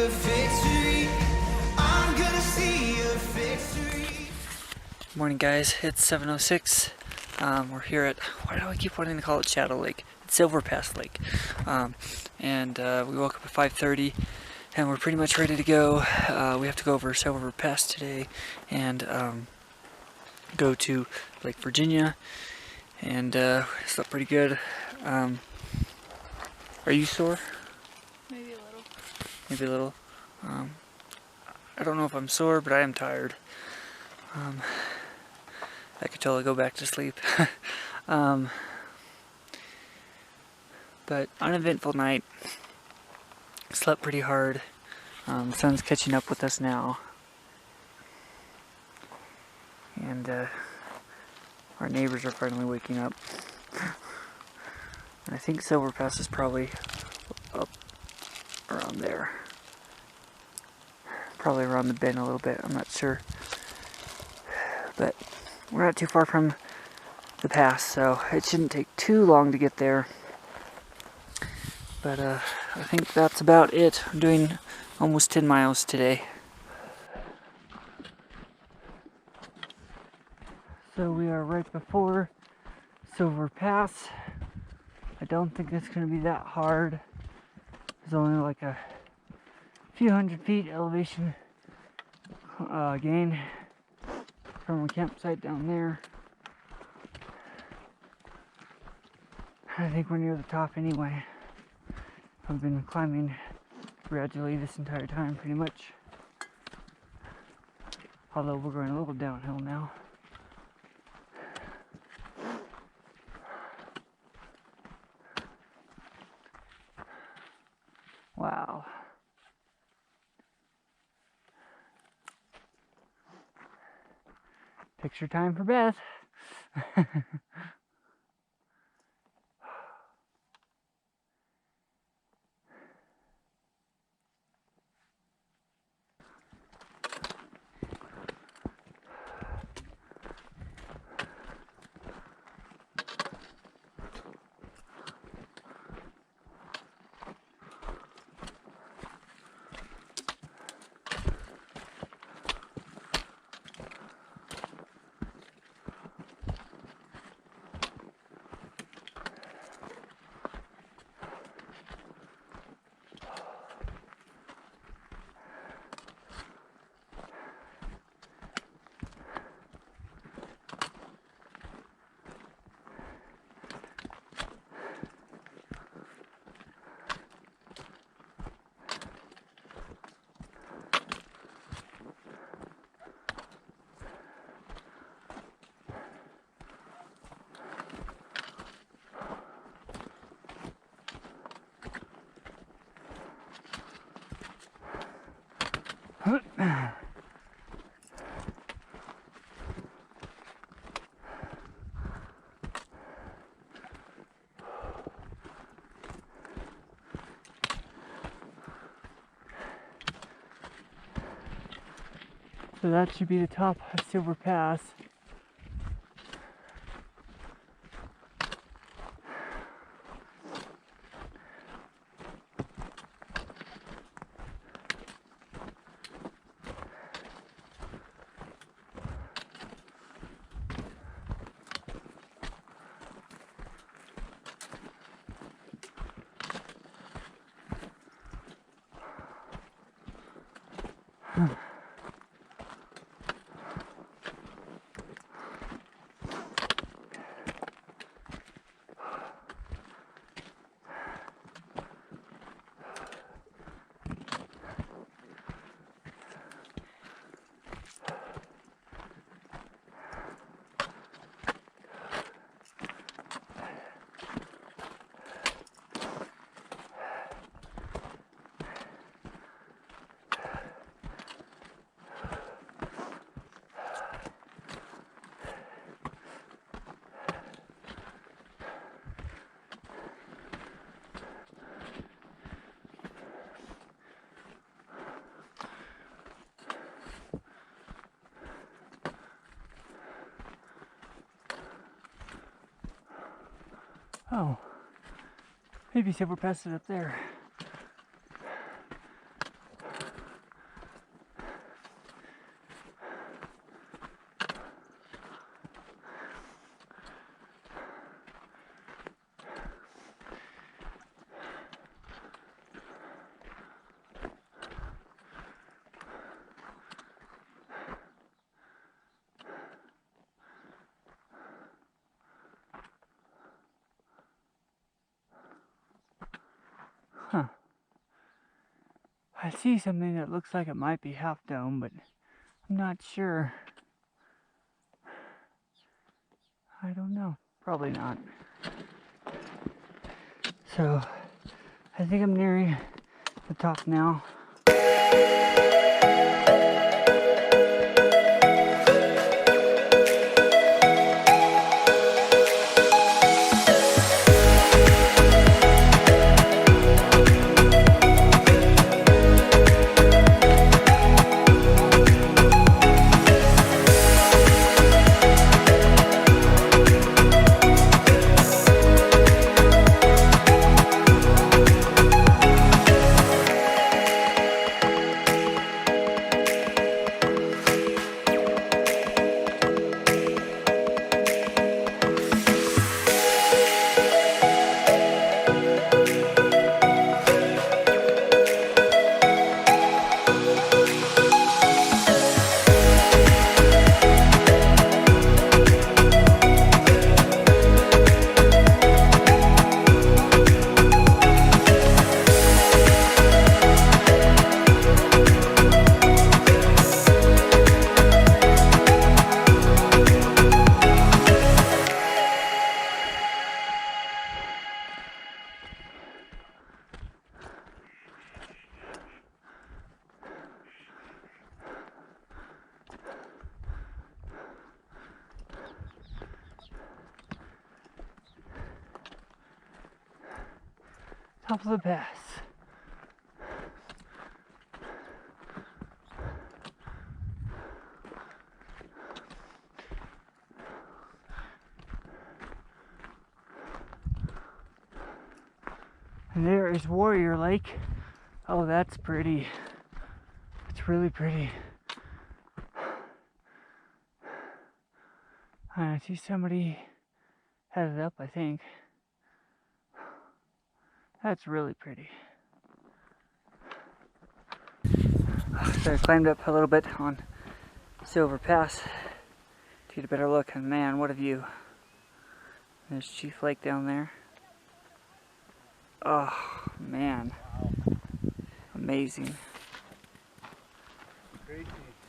a victory. I'm gonna see a victory. Morning guys, it's 7:06. We're here at, why do I keep wanting to call it Shadow Lake? It's Silver Pass Lake. We woke up at 5:30 and we're pretty much ready to go. We have to go over Silver Pass today and go to Lake Virginia, and slept pretty good. Are you sore? Maybe a little. Maybe a little. I don't know if I'm sore, but I am tired. I could totally go back to sleep. But uneventful night. Slept pretty hard. The sun's catching up with us now. And our neighbors are finally waking up. And I think Silver Pass is probably up around there. Probably around the bend a little bit, I'm not sure. But we're not too far from the pass, so it shouldn't take too long to get there. But I think that's about it. I'm doing almost 10 miles today. So we are right before Silver Pass. I don't think it's going to be that hard. There's only like a few hundred feet elevation gain from a campsite down there. I think we're near the top anyway. I've been climbing gradually this entire time, pretty much. Although we're going a little downhill now. Wow. Picture time for Beth. So that should be the top of Silver Pass. Oh, maybe Silver Pass is up there. I see something that looks like it might be Half Dome, but I'm not sure. I don't know. Probably not. So, I think I'm nearing the top now. Top of the pass. And there is Warrior Lake. Oh, that's pretty. It's really pretty. I see somebody headed up, I think. That's really pretty. So I climbed up a little bit on Silver Pass to get a better look, and man, what a view. There's Chief Lake down there. Oh, man. Amazing.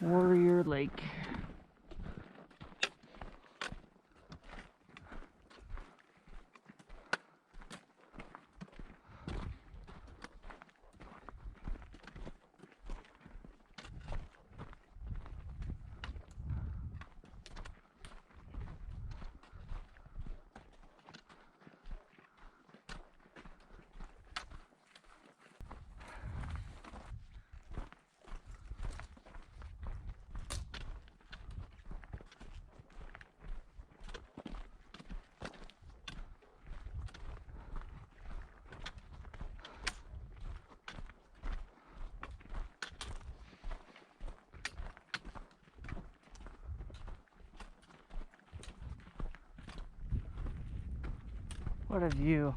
Warrior Lake. What a view.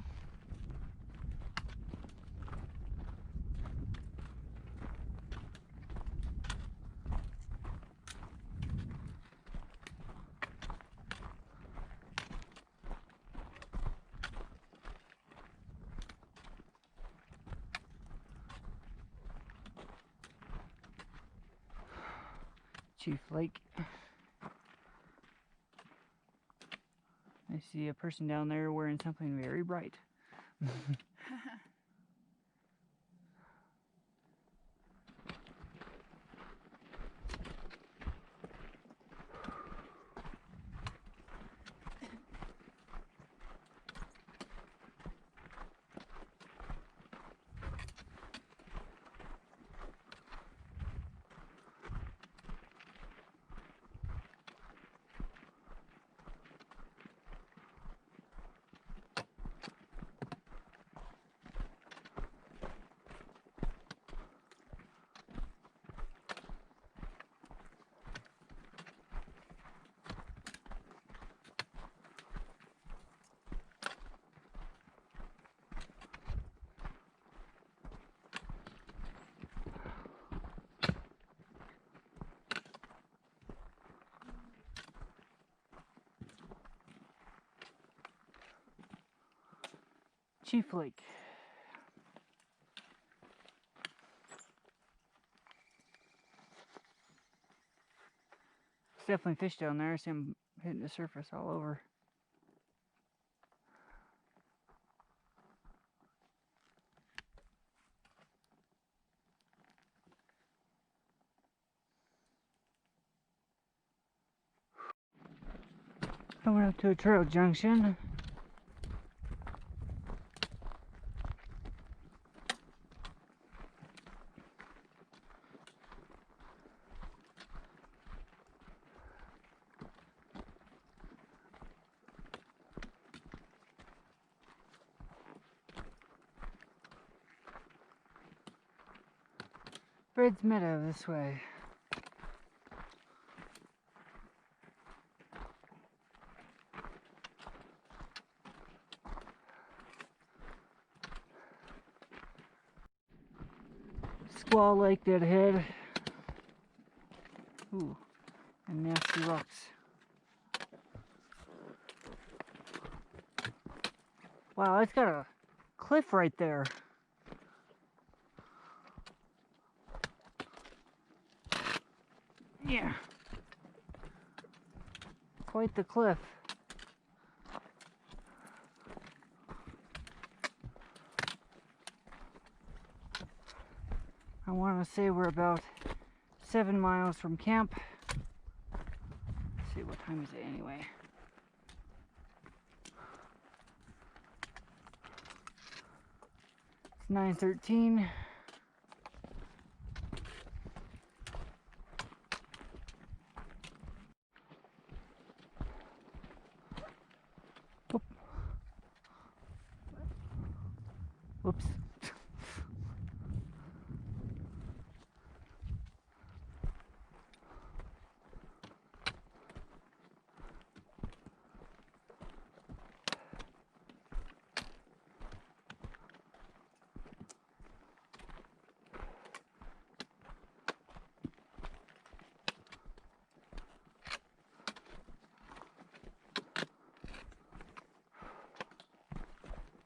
Chief Lake. I see a person down there wearing something very bright. Chief Lake. There's definitely fish down there. I see them hitting the surface all over. Coming up to a trail junction. Fred's Meadow this way. Squaw Lake dead ahead. Ooh, and nasty rocks. Wow, it's got a cliff right there. Yeah. Quite the cliff. I want to say we're about 7 miles from camp. Let's see, what time is it anyway? It's 9:13. Oop. Whoops.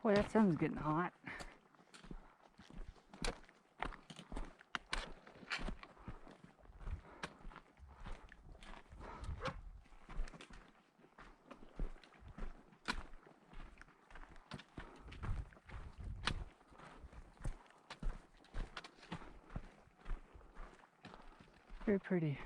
Boy, that sun's getting hot. Very pretty.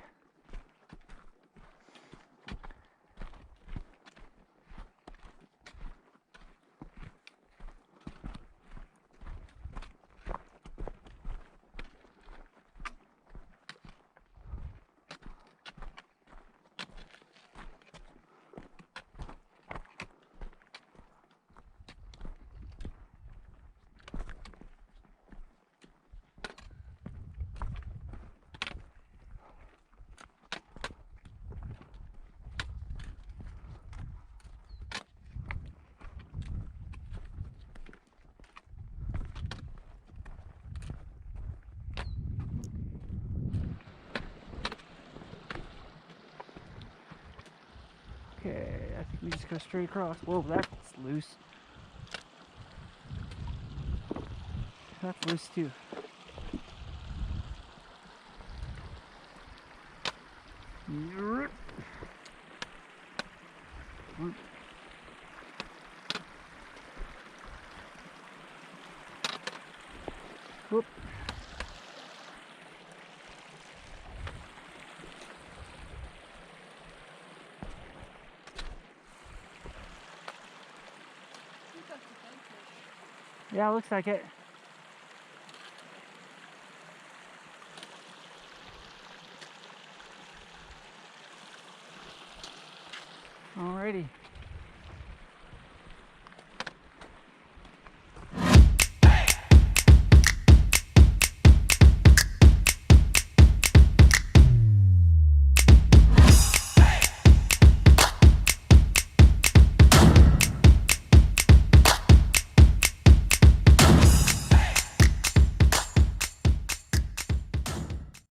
Okay, I think we just go straight across. Whoa, that's loose. That's loose too. Whoop. Whoop. Yeah, looks like it. Alrighty.